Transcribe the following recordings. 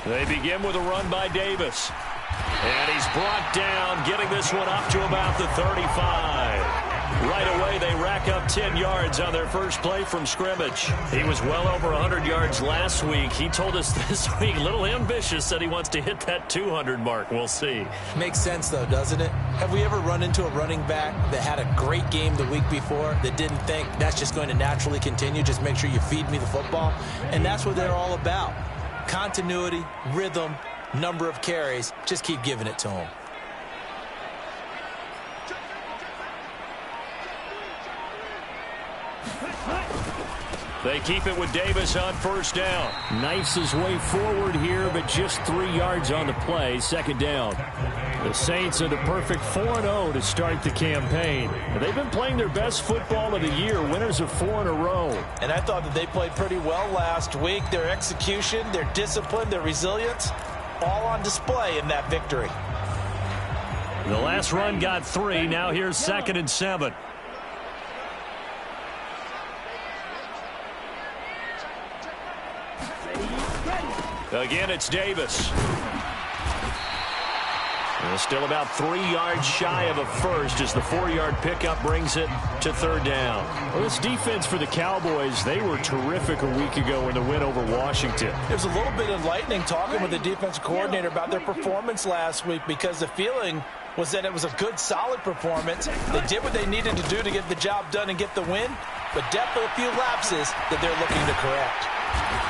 They begin with a run by Davis. And he's brought down, getting this one up to about the 35. Right away, they rack up 10 yards on their first play from scrimmage. He was well over 100 yards last week. He told us this week, a little ambitious, said he wants to hit that 200 mark. We'll see. Makes sense, though, doesn't it? Have we ever run into a running back that had a great game the week before that didn't think that's just going to naturally continue? Just make sure you feed me the football. And that's what they're all about. Continuity, rhythm, number of carries. Just keep giving it to them. They keep it with Davis on first down. Knifes his way forward here, but just 3 yards on the play. Second down. The Saints are the perfect 4-0 to start the campaign. They've been playing their best football of the year, winners of 4 in a row. And I thought that they played pretty well last week. Their execution, their discipline, their resilience, all on display in that victory. The last run got 3. Now here's 2nd and 7. Again, it's Davis. And still about 3 yards shy of a first as the 4-yard pickup brings it to third down. Well, this defense for the Cowboys, they were terrific a week ago in the win over Washington. There's a little bit enlightening talking with the defensive coordinator about their performance last week because the feeling was that it was a good, solid performance. They did what they needed to do to get the job done and get the win, but definitely a few lapses that they're looking to correct.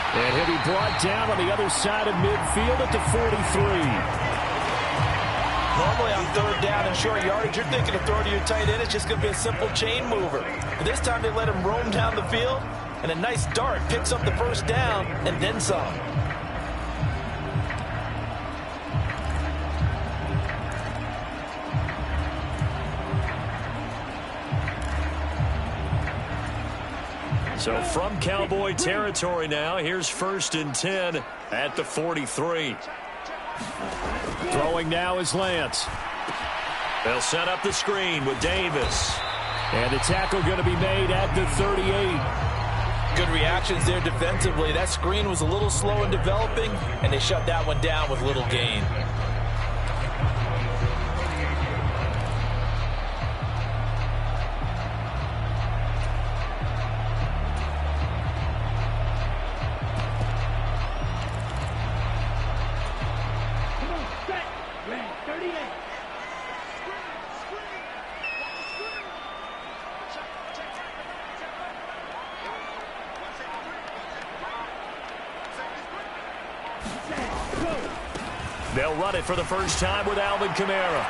And he'll be brought down on the other side of midfield at the 43. Normally on third down and short yardage, you're thinking of throwing to your tight end. It's just going to be a simple chain mover. But this time they let him roam down the field, and a nice dart picks up the first down and then some. So from Cowboy territory now, here's 1st and 10 at the 43. Throwing now is Lance. They'll set up the screen with Davis. And the tackle going to be made at the 38. Good reactions there defensively. That screen was a little slow in developing, and they shut that one down with little gain. They'll run it for the first time with Alvin Kamara.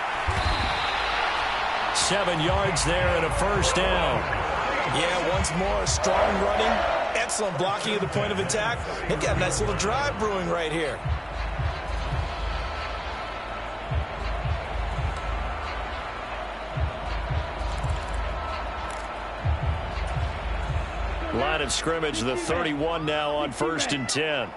7 yards there and a first down. Yeah, once more, strong running, excellent blocking at the point of attack. They've got a nice little drive brewing right here. Line of scrimmage, the 31 now on 1st and 10.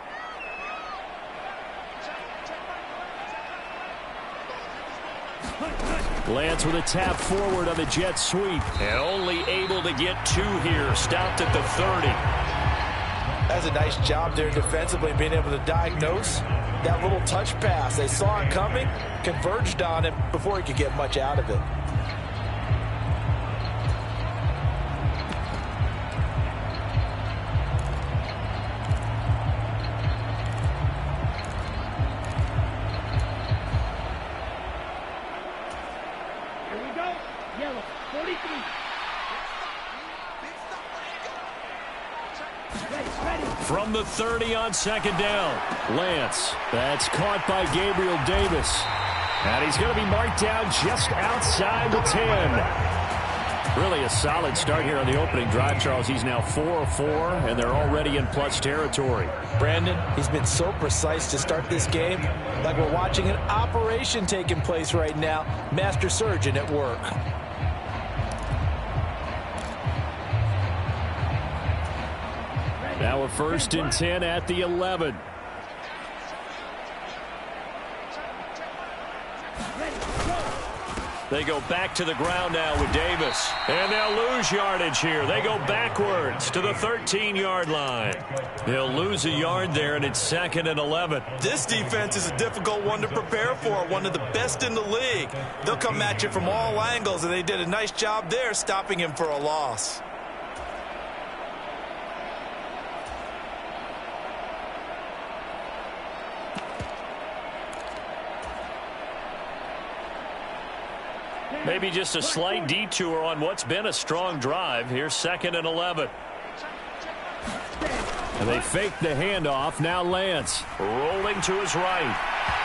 Lance with a tap forward on the jet sweep. And only able to get 2 here. Stopped at the 30. That's a nice job there defensively, being able to diagnose that little touch pass. They saw it coming, converged on it before he could get much out of it. From the 30 on 2nd down. Lance. That's caught by Gabriel Davis. And he's going to be marked down just outside the 10. Really a solid start here on the opening drive, Charles. He's now 4 of 4, and they're already in plus territory. Brandon, he's been so precise to start this game. Like we're watching an operation taking place right now. Master surgeon at work. Now a 1st and 10 at the 11. They go back to the ground now with Davis. And they'll lose yardage here. They go backwards to the 13-yard line. They'll lose a yard there, and it's 2nd and 11. This defense is a difficult one to prepare for, one of the best in the league. They'll come at you from all angles, and they did a nice job there stopping him for a loss. Maybe just a slight detour on what's been a strong drive. Here's 2nd and 11. And they fake the handoff. Now Lance rolling to his right.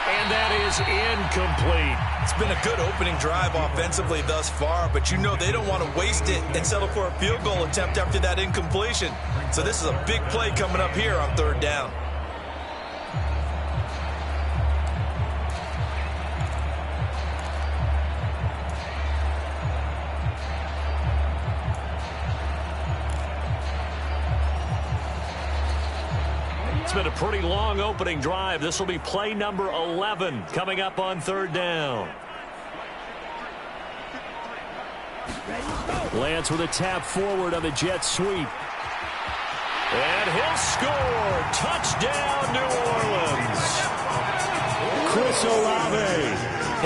And that is incomplete. It's been a good opening drive offensively thus far, but you know they don't want to waste it and settle for a field goal attempt after that incompletion. So this is a big play coming up here on 3rd down. It's been a pretty long opening drive. This will be play number 11 coming up on 3rd down. Lance with a tap forward on the jet sweep. And he'll score. Touchdown, New Orleans. Chris Olave,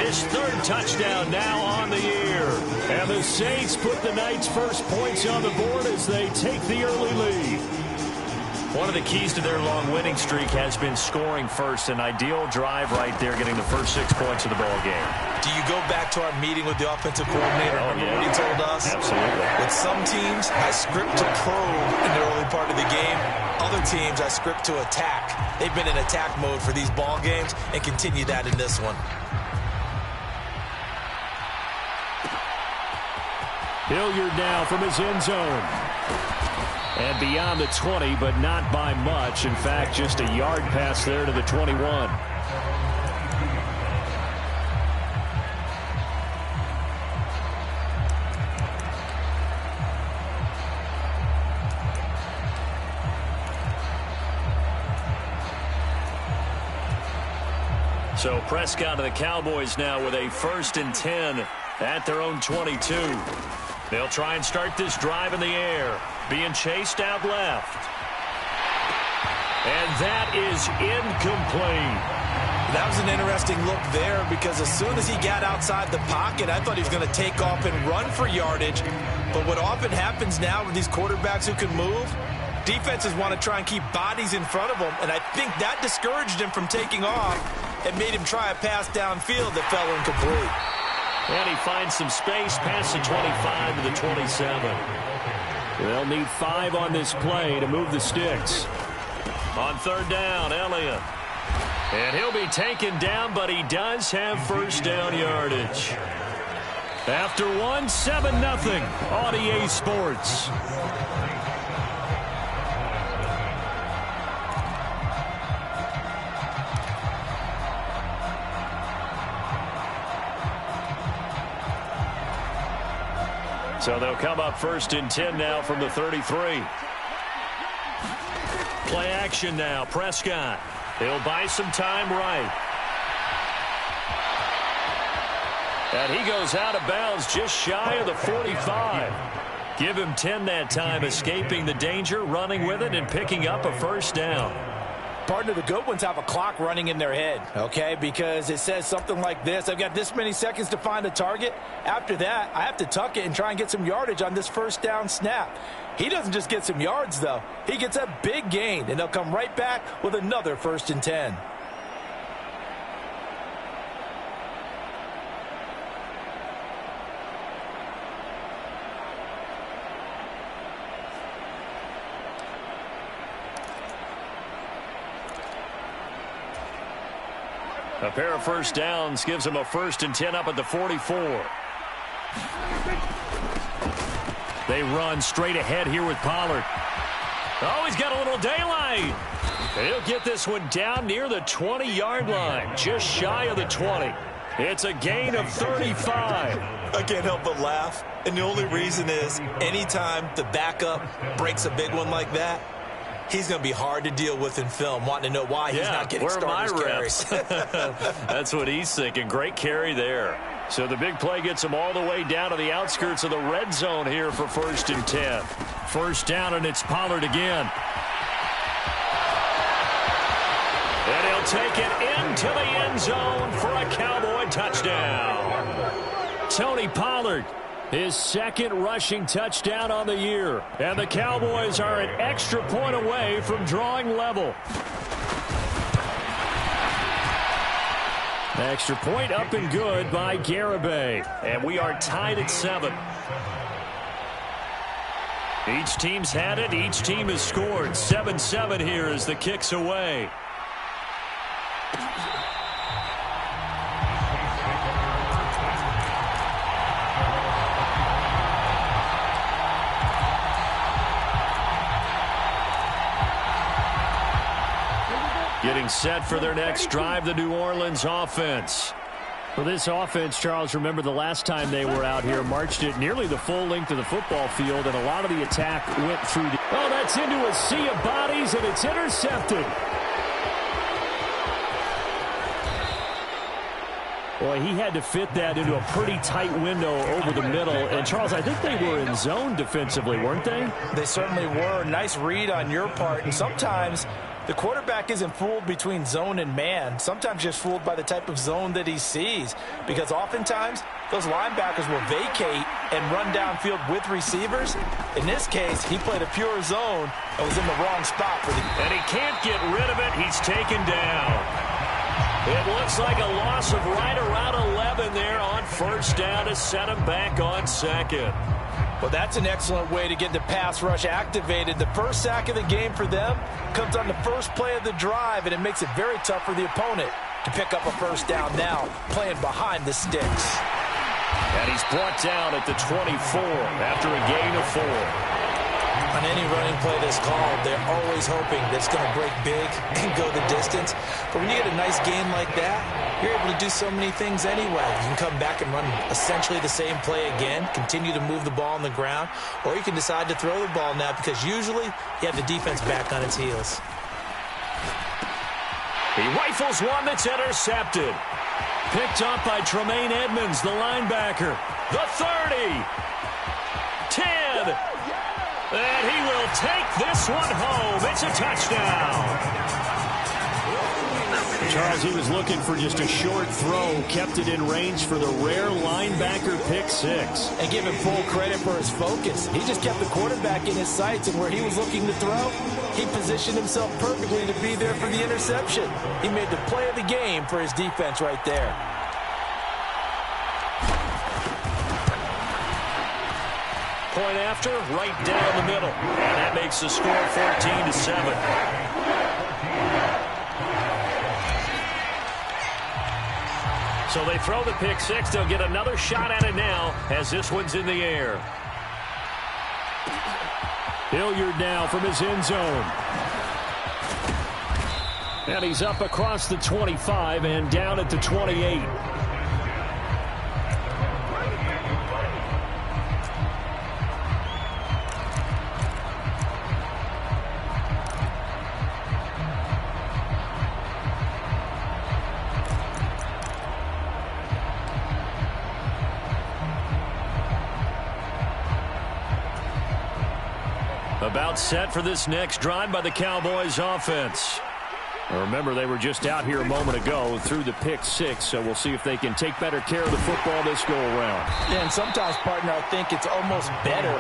his 3rd touchdown now on the year. And the Saints put the Knights' first points on the board as they take the early lead. One of the keys to their long winning streak has been scoring first. An ideal drive right there, getting the first 6 points of the ball game. Do you go back to our meeting with the offensive coordinator? Oh, yeah. What he told us? Absolutely. With some teams, I script to probe in the early part of the game. Other teams, I script to attack. They've been in attack mode for these ball games and continue that in this one. Hilliard now from his end zone. And beyond the 20, but not by much. In fact, just a yard pass there to the 21. So Prescott and the Cowboys now with a 1st and 10 at their own 22. They'll try and start this drive in the air. Being chased out left. And that is incomplete. That was an interesting look there because as soon as he got outside the pocket, I thought he was going to take off and run for yardage. But what often happens now with these quarterbacks who can move, defenses want to try and keep bodies in front of them. And I think that discouraged him from taking off and made him try a pass downfield that fell incomplete. And he finds some space past the 25 to the 27. They'll need 5 on this play to move the sticks. On 3rd down, Elliott. And he'll be taken down, but he does have 1st down yardage. After 1, 7-0 on EA Sports. So they'll come up 1st and 10 now from the 33. Play action now. Prescott. He'll buy some time right. And he goes out of bounds just shy of the 45. Give him 10 that time, escaping the danger, running with it, and picking up a 1st down. Partner, the good ones have a clock running in their head, okay? Because it says something like this. I've got this many seconds to find a target. After that, I have to tuck it and try and get some yardage on this 1st down snap. He doesn't just get some yards, though. He gets a big gain, and they'll come right back with another 1st and 10. A pair of 1st downs gives him a 1st and 10 up at the 44. They run straight ahead here with Pollard. Oh, he's got a little daylight. He'll get this one down near the 20-yard line, just shy of the 20. It's a gain of 35. I can't help but laugh, and the only reason is anytime the backup breaks a big one like that, he's going to be hard to deal with in film, wanting to know why he's not getting starters carries. That's what he's thinking. Great carry there. So the big play gets them all the way down to the outskirts of the red zone here for 1st and 10. First down, and it's Pollard again. And he'll take it into the end zone for a Cowboy touchdown. Tony Pollard, his 2nd rushing touchdown on the year. And the Cowboys are an extra point away from drawing level. Extra point up and good by Garibay. And we are tied at 7. Each team's had it. Each team has scored. 7-7 here as the kick's away. Getting set for their next drive, the New Orleans offense. For this offense, Charles, remember the last time they were out here, marched it nearly the full length of the football field, and a lot of the attack went through the... Oh, that's into a sea of bodies, and it's intercepted. Boy, he had to fit that into a pretty tight window over the middle. And, Charles, I think they were in zone defensively, weren't they? They certainly were. Nice read on your part. And sometimes the quarterback isn't fooled between zone and man. Sometimes just fooled by the type of zone that he sees. Because oftentimes, those linebackers will vacate and run downfield with receivers. In this case, he played a pure zone and was in the wrong spot for the... And he can't get rid of it. He's taken down. It looks like a loss of right around 11 there on first down to set him back on 2nd. Well, that's an excellent way to get the pass rush activated. The first sack of the game for them comes on the first play of the drive, and it makes it very tough for the opponent to pick up a first down now, playing behind the sticks. And he's brought down at the 24 after a gain of 4. On any running play that's called, they're always hoping that it's going to break big and go the distance. But when you get a nice gain like that, you're able to do so many things anyway. You can come back and run essentially the same play again, continue to move the ball on the ground, or you can decide to throw the ball now because usually you have the defense back on its heels. He rifles one that's intercepted. Picked up by Tremaine Edmonds, the linebacker. The 30. 10. And he will take this one home. It's a touchdown. Charles, he was looking for just a short throw, kept it in range for the rare linebacker pick 6. And give him full credit for his focus. He just kept the quarterback in his sights, and where he was looking to throw, he positioned himself perfectly to be there for the interception. He made the play of the game for his defense right there. Point after, right down the middle. And that makes the score 14-7. So they throw the pick 6. They'll get another shot at it now as this one's in the air. Hilliard now from his end zone. And he's up across the 25 and down at the 28. About set for this next drive by the Cowboys offense. Remember, they were just out here a moment ago through the pick 6, so we'll see if they can take better care of the football this go-around. Yeah, and sometimes, partner, I think it's almost better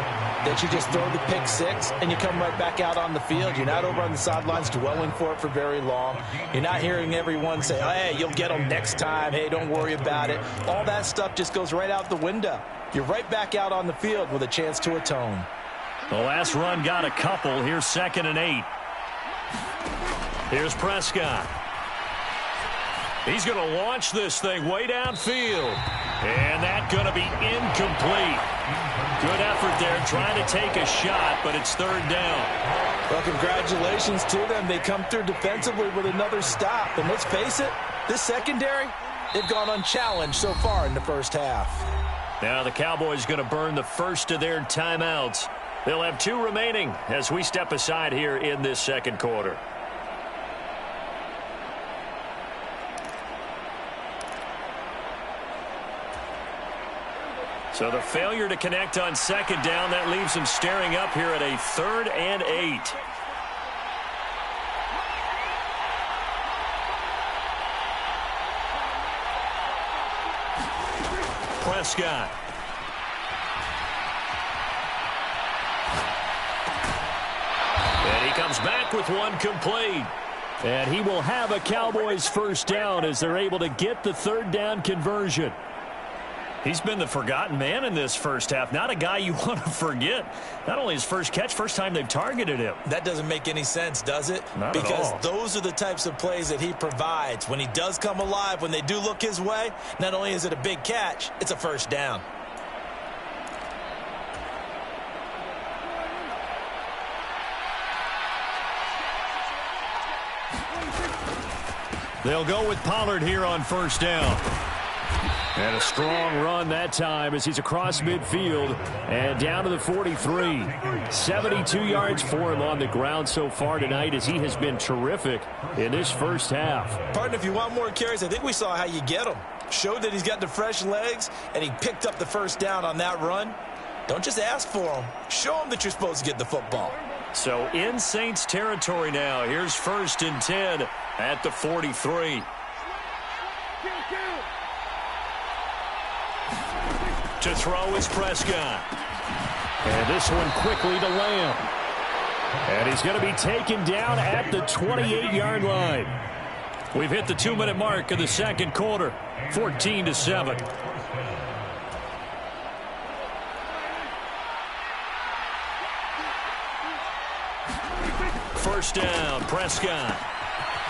that you just throw the pick 6 and you come right back out on the field. You're not over on the sidelines dwelling for it for very long. You're not hearing everyone say, hey, you'll get them next time. Hey, don't worry about it. All that stuff just goes right out the window. You're right back out on the field with a chance to atone. The last run got a couple. Here's 2nd and 8. Here's Prescott. He's going to launch this thing way downfield. And that's going to be incomplete. Good effort there trying to take a shot, but it's 3rd down. Well, congratulations to them. They come through defensively with another stop. And let's face it, this secondary, they've gone unchallenged so far in the first half. Now the Cowboys going to burn the first of their timeouts. They'll have 2 remaining as we step aside here in this second quarter. So the failure to connect on second down, that leaves him staring up here at a 3rd and 8. Prescott. And he comes back with one complete. And he will have a Cowboys first down as they're able to get the 3rd down conversion. He's been the forgotten man in this first half. Not a guy you want to forget. Not only his first catch, first time they've targeted him. That doesn't make any sense, does it? Not at all. Because those are the types of plays that he provides. When he does come alive, when they do look his way, not only is it a big catch, it's a first down. They'll go with Pollard here on first down. And a strong run that time as he's across midfield and down to the 43. 72 yards for him on the ground so far tonight as he has been terrific in this first half. Partner, if you want more carries, I think we saw how you get them. Showed that he's got the fresh legs, and he picked up the first down on that run. Don't just ask for them. Show them that you're supposed to get the football. So in Saints territory now. Here's 1st and 10 at the 43. To throw is Prescott. And this one quickly to Lamb. And he's going to be taken down at the 28-yard line. We've hit the 2-minute mark of the second quarter. 14-7. First down, Prescott.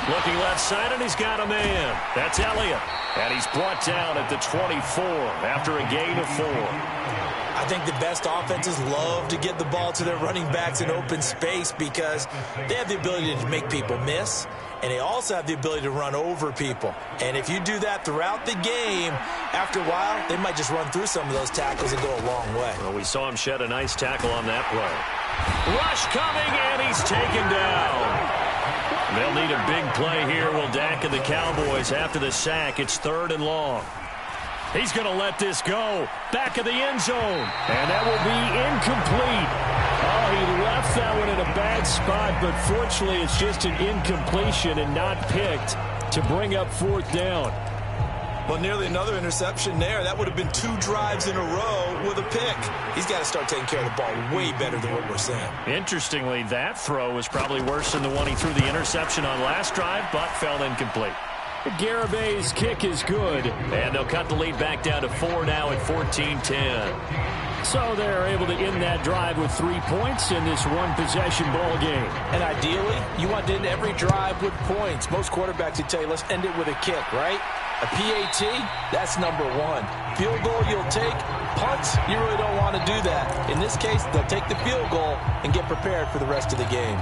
Looking left side, and he's got a man. That's Elliott. And he's brought down at the 24 after a gain of 4. I think the best offenses love to get the ball to their running backs in open space because they have the ability to make people miss, and they also have the ability to run over people. And if you do that throughout the game, after a while, they might just run through some of those tackles and go a long way. Well, we saw him shed a nice tackle on that play. Rush coming, and he's taken down. They'll need a big play here, will Dak and the Cowboys after the sack. It's 3rd and long. He's going to let this go. Back of the end zone. And that will be incomplete. Oh, he left that one in a bad spot, but fortunately it's just an incompletion and not picked to bring up 4th down. Well, nearly another interception there. That would have been 2 drives in a row with a pick. He's got to start taking care of the ball way better than what we're seeing. Interestingly, that throw was probably worse than the one he threw the interception on last drive, but fell incomplete. Garabay's kick is good. And they'll cut the lead back down to 4 now at 14-10. So they're able to end that drive with 3 points in this one-possession ball game. And ideally, you want to end every drive with points. Most quarterbacks would tell you, let's end it with a kick, right? A PAT, that's number 1. Field goal you'll take. Punts, you really don't want to do that. In this case, they'll take the field goal and get prepared for the rest of the game.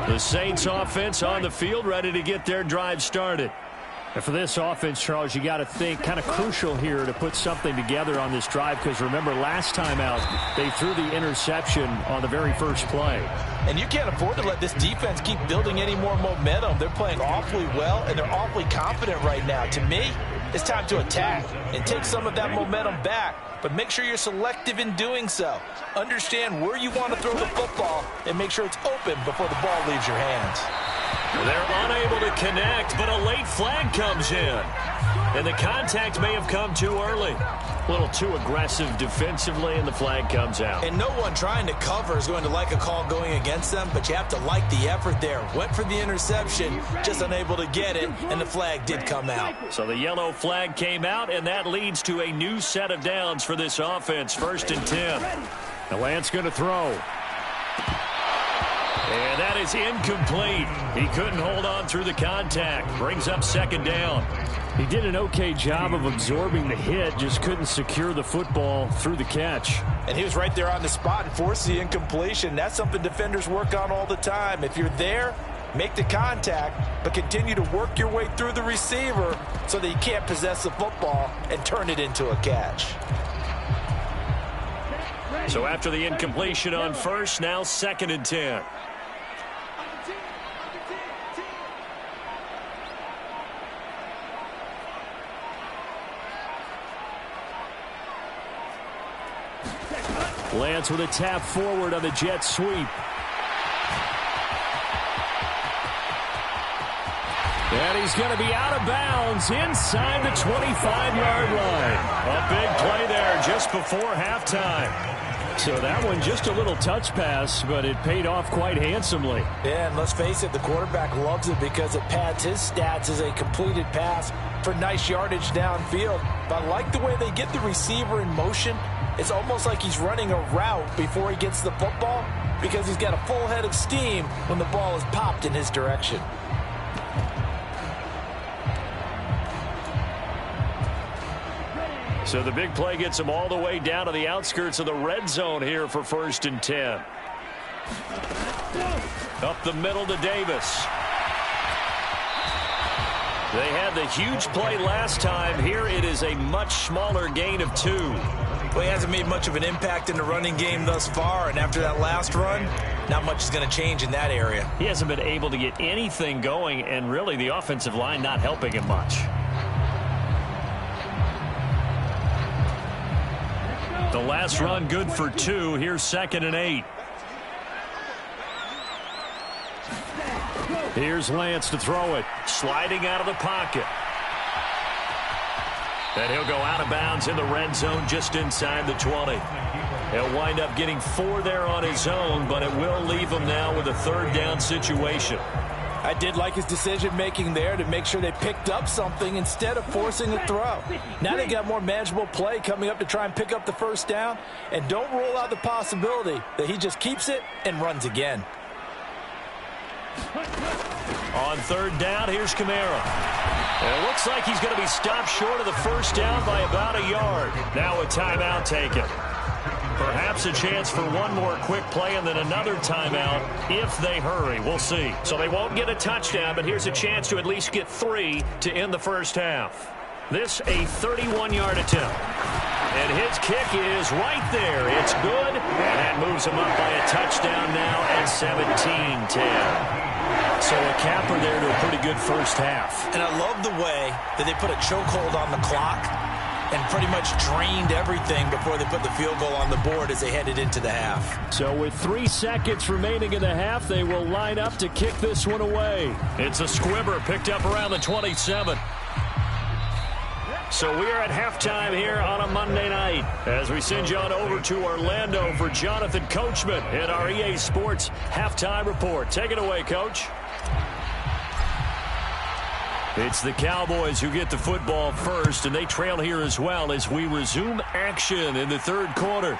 The Saints offense on the field, ready to get their drive started. And for this offense, Charles, you got to think kind of crucial here to put something together on this drive because remember last time out they threw the interception on the very first play. And you can't afford to let this defense keep building any more momentum. They're playing awfully well and they're awfully confident right now. To me, it's time to attack and take some of that momentum back. But make sure you're selective in doing so. Understand where you want to throw the football and make sure it's open before the ball leaves your hands. They're unable to connect, but a late flag comes in. And the contact may have come too early. A little too aggressive defensively, and the flag comes out. And no one trying to cover is going to like a call going against them, but you have to like the effort there. Went for the interception, just unable to get it, and the flag did come out. So the yellow flag came out, and that leads to a new set of downs for this offense. 1st and 10. The Lance going to throw. And that is incomplete. He couldn't hold on through the contact. Brings up 2nd down. He did an okay job of absorbing the hit, just couldn't secure the football through the catch. And he was right there on the spot and forced the incompletion. That's something defenders work on all the time. If you're there, make the contact, but continue to work your way through the receiver so that you can't possess the football and turn it into a catch. So after the incompletion on first, now 2nd and 10. Lance with a tap forward on the jet sweep. And he's going to be out of bounds inside the 25-yard line. A big play there just before halftime. So that one just a little touch pass, but it paid off quite handsomely. Yeah, and let's face it, the quarterback loves it because it pads his stats as a completed pass for nice yardage downfield. But I like the way they get the receiver in motion. It's almost like he's running a route before he gets the football because he's got a full head of steam when the ball is popped in his direction. So the big play gets him all the way down to the outskirts of the red zone here for 1st and 10. Up the middle to Davis. They had the huge play last time. Here it is a much smaller gain of 2. Well, he hasn't made much of an impact in the running game thus far, and after that last run, not much is going to change in that area. He hasn't been able to get anything going, and really the offensive line not helping him much. The last run good for 2. Here's 2nd and 8. Here's Lance to throw it. Sliding out of the pocket. And he'll go out of bounds in the red zone just inside the 20. He'll wind up getting 4 there on his own, but it will leave him now with a 3rd down situation. I did like his decision-making there to make sure they picked up something instead of forcing a throw. Now they got more manageable play coming up to try and pick up the 1st down, and don't rule out the possibility that he just keeps it and runs again. On 3rd down, here's Kamara. And it looks like he's going to be stopped short of the 1st down by about a yard. Now a timeout taken. Perhaps a chance for one more quick play and then another timeout if they hurry. We'll see. So they won't get a touchdown, but here's a chance to at least get 3 to end the 1st half. This a 31-yard attempt. And his kick is right there. It's good. And that moves him up by a touchdown now at 17-10. So a capper there to a pretty good 1st half. And I love the way that they put a chokehold on the clock and pretty much drained everything before they put the field goal on the board as they headed into the half. So with 3 seconds remaining in the half, they will line up to kick this one away. It's a squibber picked up around the 27. So we are at halftime here on a Monday night as we send you on over to Orlando for Jonathan Coachman in our EA Sports Halftime Report. Take it away, Coach. It's the Cowboys who get the football first, and they trail here as well as we resume action in the 3rd quarter.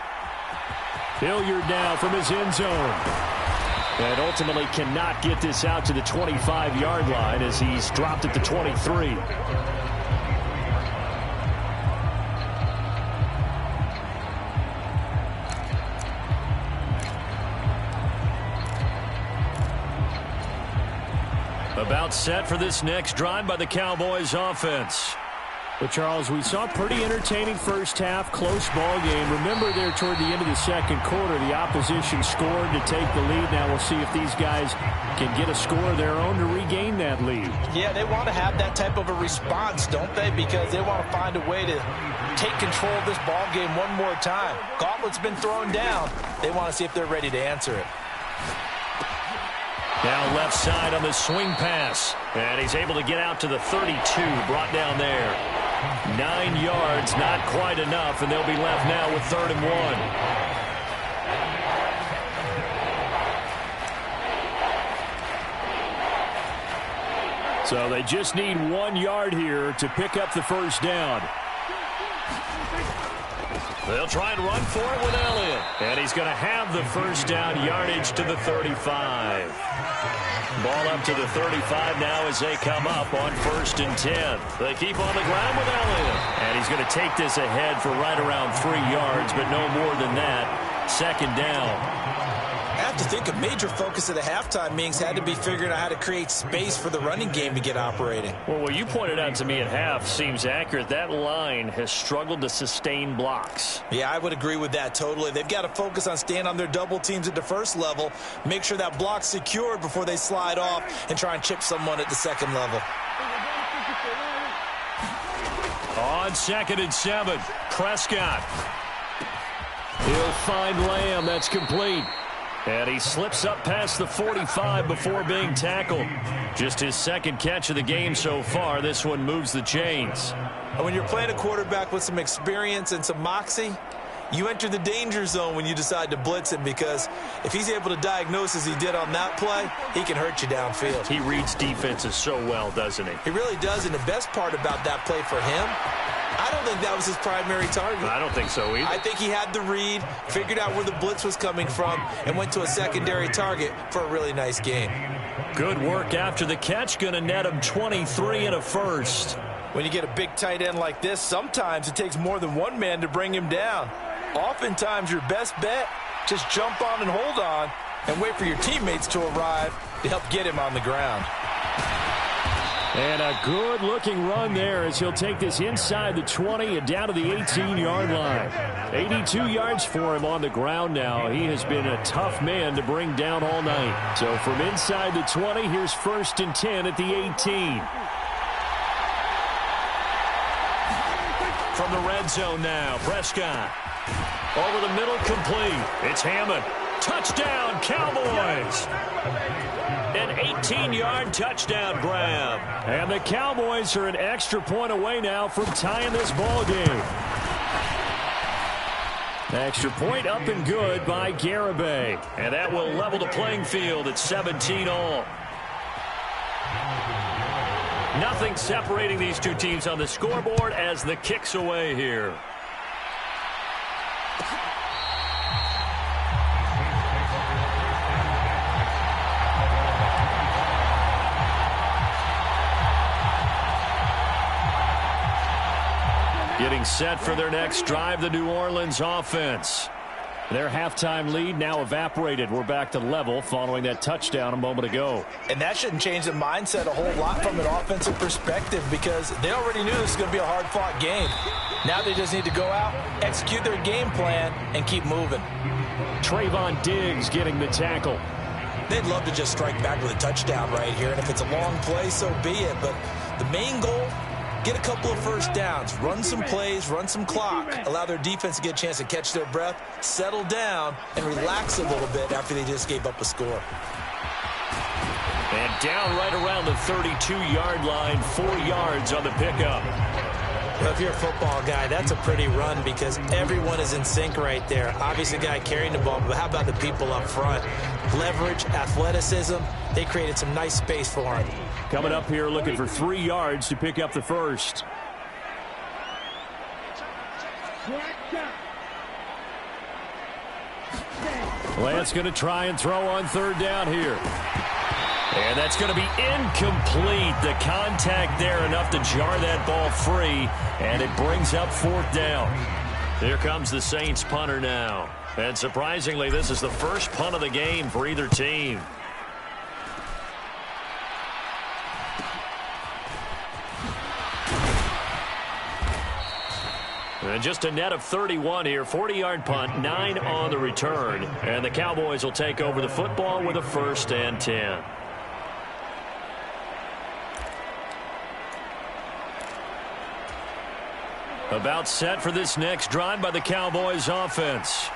Hilliard now from his end zone. And ultimately cannot get this out to the 25-yard line as he's dropped at the 23. About set for this next drive by the Cowboys offense. But, Charles, we saw a pretty entertaining 1st half, close ball game. Remember there toward the end of the 2nd quarter, the opposition scored to take the lead. Now we'll see if these guys can get a score of their own to regain that lead. Yeah, they want to have that type of a response, don't they? Because they want to find a way to take control of this ball game one more time. Gauntlet's been thrown down. They want to see if they're ready to answer it. Now left side on the swing pass. And he's able to get out to the 32, brought down there. 9 yards, not quite enough, and they'll be left now with 3rd and 1. So they just need 1 yard here to pick up the 1st down. They'll try and run for it with Elliott. And he's going to have the 1st down yardage to the 35. Ball up to the 35 now as they come up on 1st and 10. They keep on the ground with Elliott. And he's going to take this ahead for right around 3 yards, but no more than that. 2nd down. have to think a major focus of the halftime meetings had to be figuring out how to create space for the running game to get operating. Well, what you pointed out to me at half seems accurate. That line has struggled to sustain blocks. Yeah, I would agree with that totally. They've got to focus on staying on their double teams at the first level, make sure that block's secured before they slide off and try and chip someone at the second level. On 2nd and 7, Prescott. He'll find Lamb. That's complete. And he slips up past the 45 before being tackled. Just his second catch of the game so far. This one moves the chains. And when you're playing a quarterback with some experience and some moxie, you enter the danger zone when you decide to blitz him, because if he's able to diagnose as he did on that play, he can hurt you downfield. He reads defenses so well, doesn't he? He really does, and the best part about that play for him, I don't think that was his primary target. I don't think so either. I think he had the read, figured out where the blitz was coming from, and went to a secondary target for a really nice game. Good work after the catch. Going to net him 23 and a first. When you get a big tight end like this, sometimes it takes more than one man to bring him down. Oftentimes, your best bet, just jump on and hold on and wait for your teammates to arrive to help get him on the ground. And a good-looking run there as he'll take this inside the 20 and down to the 18-yard line. 82 yards for him on the ground now. He has been a tough man to bring down all night. So from inside the 20, here's 1st and 10 at the 18. From the red zone now, Prescott. Over the middle, complete. It's Hammond. Touchdown, Cowboys. An 18-yard touchdown grab. And the Cowboys are an extra point away now from tying this ball game. Extra point up and good by Garibay. And that will level the playing field at 17 all. Nothing separating these two teams on the scoreboard as the kick's away here. Getting set for their next drive, the New Orleans offense. Their halftime lead now evaporated. We're back to level following that touchdown a moment ago. And that shouldn't change the mindset a whole lot from an offensive perspective, because they already knew this was going to be a hard-fought game. Now they just need to go out, execute their game plan, and keep moving. Trayvon Diggs getting the tackle. They'd love to just strike back with a touchdown right here, and if it's a long play, so be it. But the main goal, get a couple of first downs, run some plays, run some clock, allow their defense to get a chance to catch their breath, settle down, and relax a little bit after they just gave up a score. And down right around the 32-yard line, 4 yards on the pickup. Well, if you're a football guy, that's a pretty run because everyone is in sync right there. Obviously, the guy carrying the ball, but how about the people up front? Leverage, athleticism, they created some nice space for him. Coming up here looking for 3 yards to pick up the first. Lance going to try and throw on 3rd down here. And that's going to be incomplete. The contact there enough to jar that ball free, and it brings up 4th down. Here comes the Saints punter now. And surprisingly, this is the first punt of the game for either team. And just a net of 31 here. 40-yard punt, 9 on the return. And the Cowboys will take over the football with a 1st and 10. About set for this next drive by the Cowboys offense.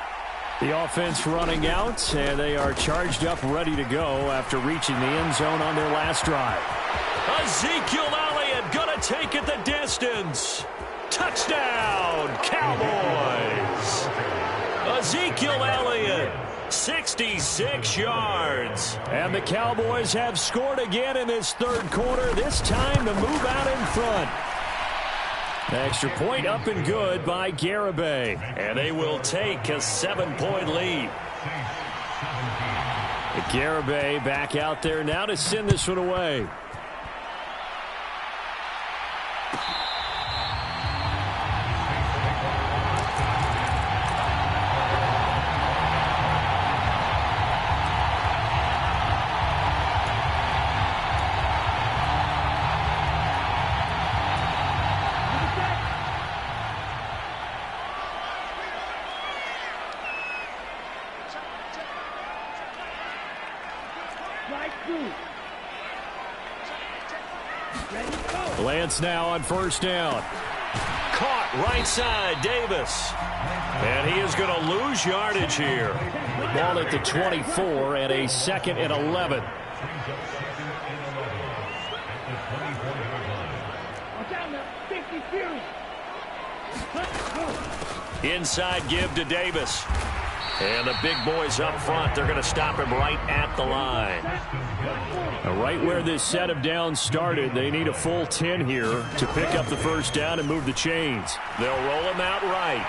The offense running out, and they are charged up, ready to go after reaching the end zone on their last drive. Ezekiel Elliott going to take it the distance. Touchdown, Cowboys. Ezekiel Elliott, 66 yards. And the Cowboys have scored again in this 3rd quarter, this time to move out in front. Extra point up and good by Garibay. And they will take a 7-point lead. Garibay back out there now to send this one away. Lance now on first down. Caught right side, Davis. And he is going to lose yardage here. Ball at the 24 and a 2nd and 11. Inside give to Davis. And the big boys up front, they're going to stop him right at the line. Right where this set of downs started, they need a full 10 here to pick up the first down and move the chains. They'll roll him out right.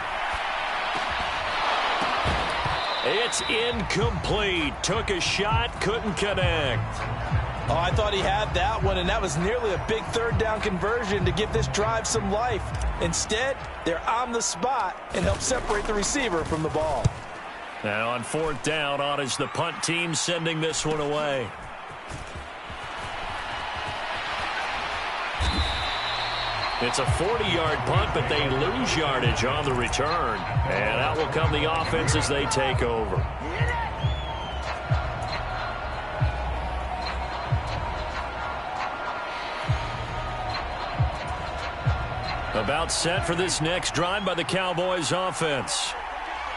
It's incomplete. Took a shot, couldn't connect. Oh, I thought he had that one, and that was nearly a big third down conversion to give this drive some life. Instead, they're on the spot and help separate the receiver from the ball. Now on 4th down, on is the punt team sending this one away. It's a 40-yard punt, but they lose yardage on the return. And out will come the offense as they take over. About set for this next drive by the Cowboys offense.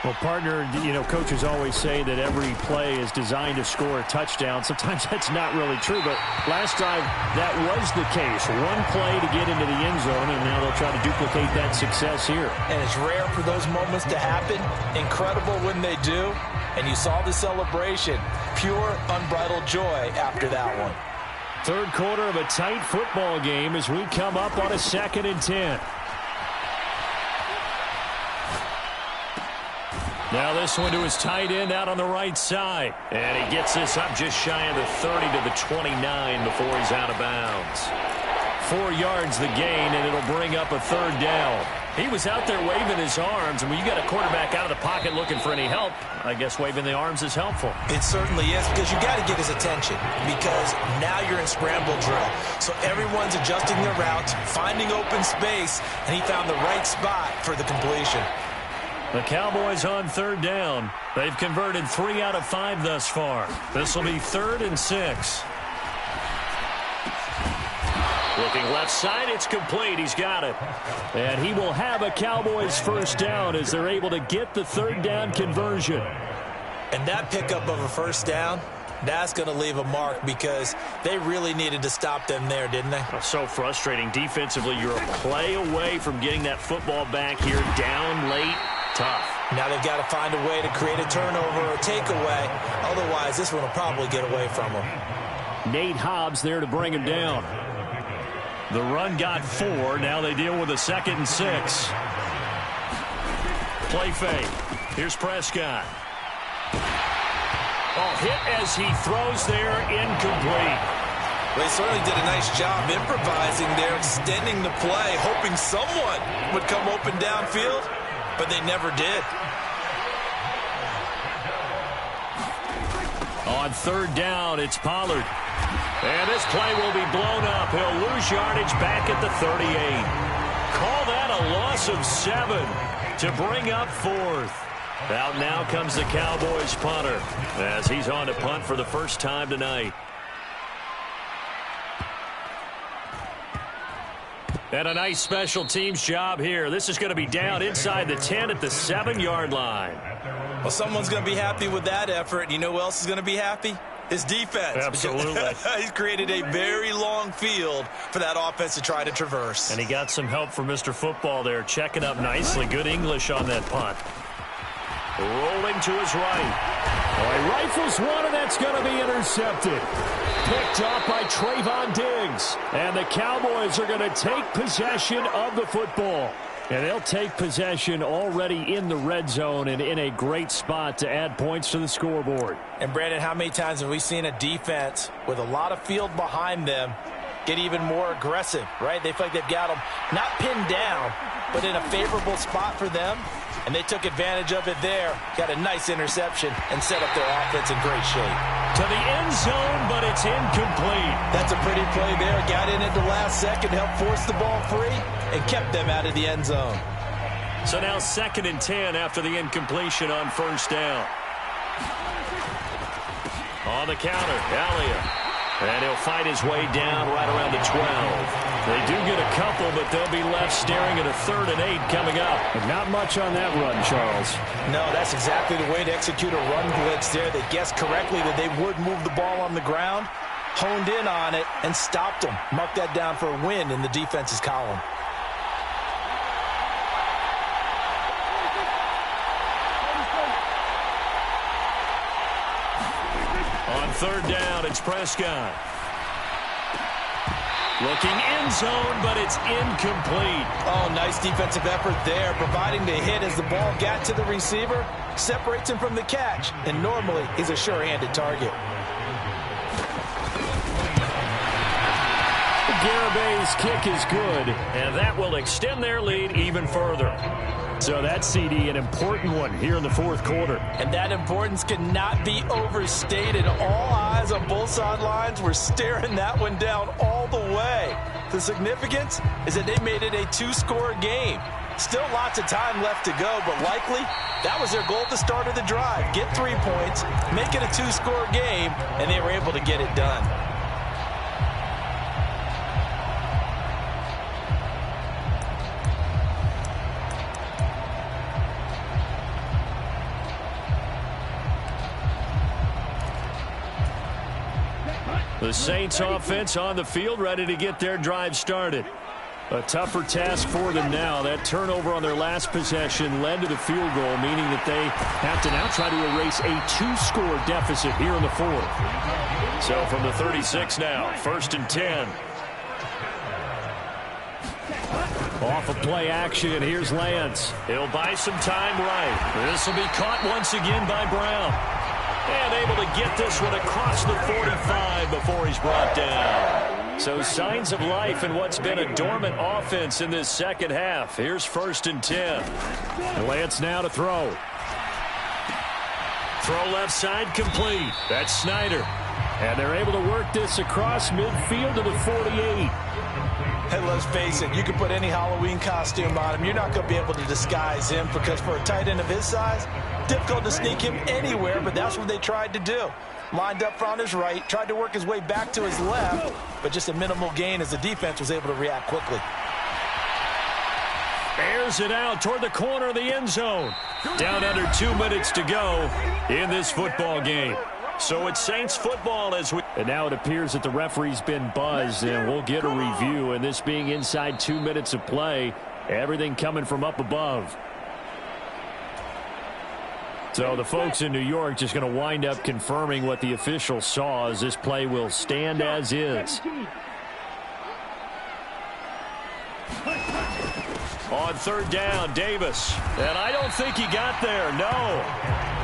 Well, partner, coaches always say that every play is designed to score a touchdown. Sometimes that's not really true, but last drive, that was the case. One play to get into the end zone, and now they'll try to duplicate that success here. And it's rare for those moments to happen. Incredible when they do. And you saw the celebration. Pure, unbridled joy after that one. Third quarter of a tight football game as we come up on a 2nd and 10. Now this one to his tight end out on the right side. And he gets this up just shy of the 30 to the 29 before he's out of bounds. 4 yards the gain, and it'll bring up a 3rd down. He was out there waving his arms, and when you got a quarterback out of the pocket looking for any help, I guess waving the arms is helpful. It certainly is, because you got to get his attention, because now you're in scramble drill. So everyone's adjusting their routes, finding open space, and he found the right spot for the completion. The Cowboys on 3rd down. They've converted 3 out of 5 thus far. This will be 3rd and 6. Looking left side, it's complete. He's got it. And he will have a Cowboys first down as they're able to get the 3rd down conversion. And that pickup of a first down, that's going to leave a mark, because they really needed to stop them there, didn't they? So frustrating. Defensively, you're a play away from getting that football back here down late. Tough. Now they've got to find a way to create a turnover or takeaway. Otherwise, this one will probably get away from them. Nate Hobbs there to bring him down. The run got 4. Now they deal with a 2nd and 6. Play fake. Here's Prescott. Oh, hit as he throws there, incomplete. They certainly did a nice job improvising there, extending the play, hoping someone would come open downfield, but they never did. On 3rd down, it's Pollard. And this play will be blown up. He'll lose yardage back at the 38. Call that a loss of 7 to bring up 4th. Out now comes the Cowboys punter as he's on to punt for the first time tonight. And a nice special teams job here. This is going to be down inside the 10 at the 7-yard line. Well, someone's going to be happy with that effort. And you know who else is going to be happy? His defense. Absolutely. He's created a very long field for that offense to try to traverse. And he got some help from Mr. Football there, checking up nicely. Good English on that punt. Rolling to his right. He rifles one, and that's going to be intercepted. Picked up by Trayvon Diggs. And the Cowboys are going to take possession of the football. And they'll take possession already in the red zone and in a great spot to add points to the scoreboard. And, Brandon, how many times have we seen a defense with a lot of field behind them get even more aggressive, right? They feel like they've got them not pinned down, but in a favorable spot for them. And they took advantage of it there. Got a nice interception and set up their offense in great shape. To the end zone, but it's incomplete. That's a pretty play there. Got in at the last second, helped force the ball free, and kept them out of the end zone. So now 2nd and 10 after the incompletion on 1st down. On the counter, Elliott. And he'll fight his way down right around the 12. They do get a couple, but they'll be left staring at a 3rd and 8 coming up. And not much on that run, Charles. No, that's exactly the way to execute a run blitz there. They guessed correctly that they would move the ball on the ground, honed in on it, and stopped them. Mark that down for a win in the defense's column. On 3rd down, it's Prescott. Looking end zone, but it's incomplete. Oh, nice defensive effort there, providing the hit as the ball got to the receiver, separates him from the catch, and normally he's a sure-handed target. Garabay's kick is good, and that will extend their lead even further. So that CD, an important one here in the 4th quarter. And that importance cannot be overstated. All eyes on both sidelines were staring that one down all the way. The significance is that they made it a 2-score game. Still lots of time left to go, but likely that was their goal at the start of the drive. Get 3 points, make it a 2-score game, and they were able to get it done. The Saints offense on the field, ready to get their drive started. A tougher task for them now. That turnover on their last possession led to the field goal, meaning that they have to now try to erase a 2-score deficit here in the 4th. So from the 36 now, 1st and 10. Off of play action, here's Lance. He'll buy some time right. This will be caught once again by Brown. And able to get this one across the 45 before he's brought down. So signs of life in what's been a dormant offense in this second half. Here's 1st and 10. Lance now to throw. Throw left side complete. That's Snyder. And they're able to work this across midfield to the 48. Hey, let's face it, you can put any Halloween costume on him. You're not going to be able to disguise him because for a tight end of his size, difficult to sneak him anywhere, but that's what they tried to do. Lined up on his right, tried to work his way back to his left, but just a minimal gain as the defense was able to react quickly. Airs it out toward the corner of the end zone. Down under 2 minutes to go in this football game. So it's Saints football as we... And now it appears that the referee's been buzzed, and we'll get a review. And this being inside 2 minutes of play, everything coming from up above. So the folks in New York just going to wind up confirming what the official saw as this play will stand as is. On 3rd down, Davis. And I don't think he got there, no.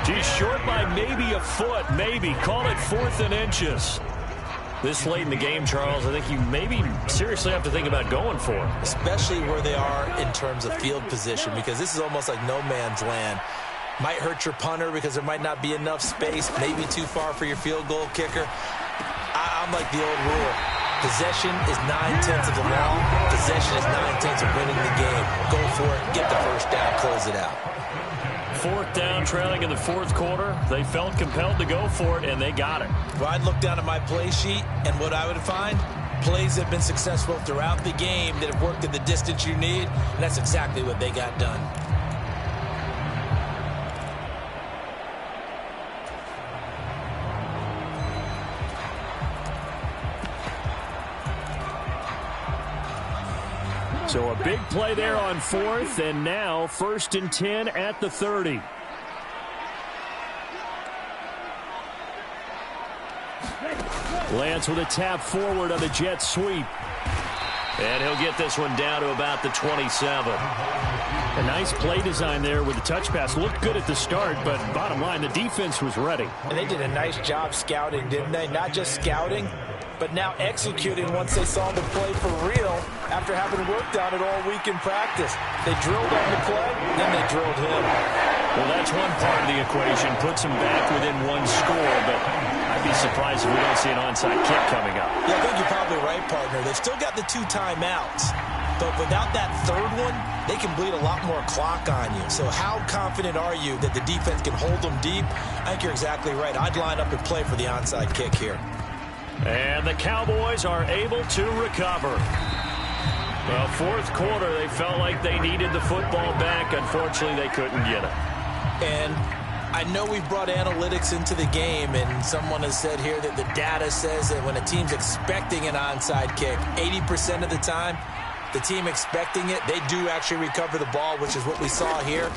He's short by maybe a foot, maybe. Call it 4th and inches. This late in the game, Charles, I think you maybe seriously have to think about going for it. Especially where they are in terms of field position, because this is almost like no man's land. Might hurt your punter because there might not be enough space, maybe too far for your field goal kicker. I'm like the old rule. Possession is 9/10 of the law. Possession is 9/10 of winning the game. Go for it, get the first down, close it out. 4th down, trailing in the 4th quarter. They felt compelled to go for it, and they got it. Well, I'd look down at my play sheet, and what I would find, plays that have been successful throughout the game that have worked at the distance you need, and that's exactly what they got done. So a big play there on 4th, and now 1st and 10 at the 30. Lance with a tap forward on the jet sweep. And he'll get this one down to about the 27. A nice play design there with the touch pass. Looked good at the start, but bottom line, the defense was ready. And they did a nice job scouting, didn't they? Not just scouting, but now executing once they saw the play for real after having worked on it all week in practice. They drilled on the play, then they drilled him. Well, that's one part of the equation. Puts them back within 1 score, but I'd be surprised if we don't see an onside kick coming up. Yeah, I think you're probably right, partner. They've still got the 2 timeouts. But without that third one, they can bleed a lot more clock on you. So how confident are you that the defense can hold them deep? I think you're exactly right. I'd line up and play for the onside kick here. And the Cowboys are able to recover. Well, fourth quarter, they felt like they needed the football back. Unfortunately, they couldn't get it. And I know we've brought analytics into the game, and someone has said here that the data says that when a team's expecting an onside kick, 80% of the time, the team expecting it, they do actually recover the ball, which is what we saw here.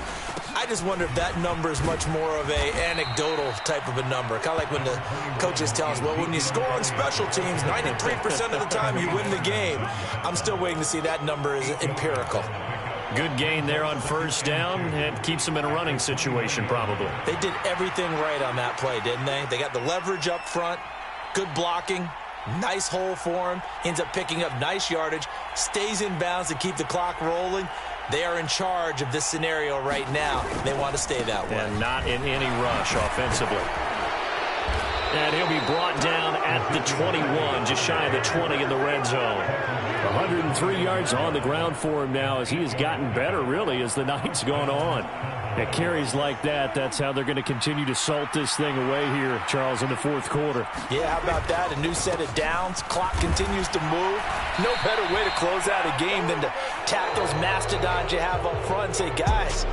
I just wonder if that number is much more of a anecdotal type of a number. Kind of like when the coaches tell us, well, when you score on special teams, 93% of the time you win the game. I'm still waiting to see that number is empirical. Good gain there on first down. It keeps them in a running situation, probably. They did everything right on that play, didn't they? They got the leverage up front, good blocking, nice hole for him, ends up picking up nice yardage, stays in bounds to keep the clock rolling. They are in charge of this scenario right now. They want to stay that way. And not in any rush offensively. And he'll be brought down at the 21, just shy of the 20 in the red zone. 103 yards on the ground for him now as he has gotten better, really, as the night's gone on. At carries like that, that's how they're going to continue to salt this thing away here, Charles, in the fourth quarter. Yeah, how about that? A new set of downs. Clock continues to move. No better way to close out a game than to tap those mastodons you have up front and say, guys,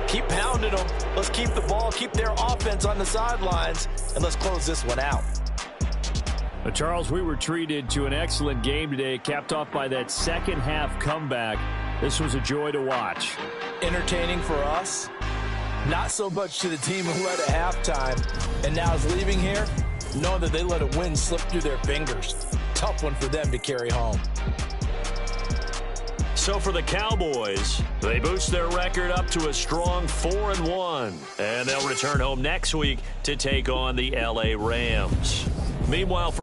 keep pounding them. Let's keep the ball, keep their offense on the sidelines, and let's close this one out. Charles, we were treated to an excellent game today, capped off by that second half comeback. This was a joy to watch. Entertaining for us, not so much to the team who led at halftime and now is leaving here, knowing that they let a win slip through their fingers. Tough one for them to carry home. So for the Cowboys, they boost their record up to a strong 4-1. And they'll return home next week to take on the LA Rams. Meanwhile,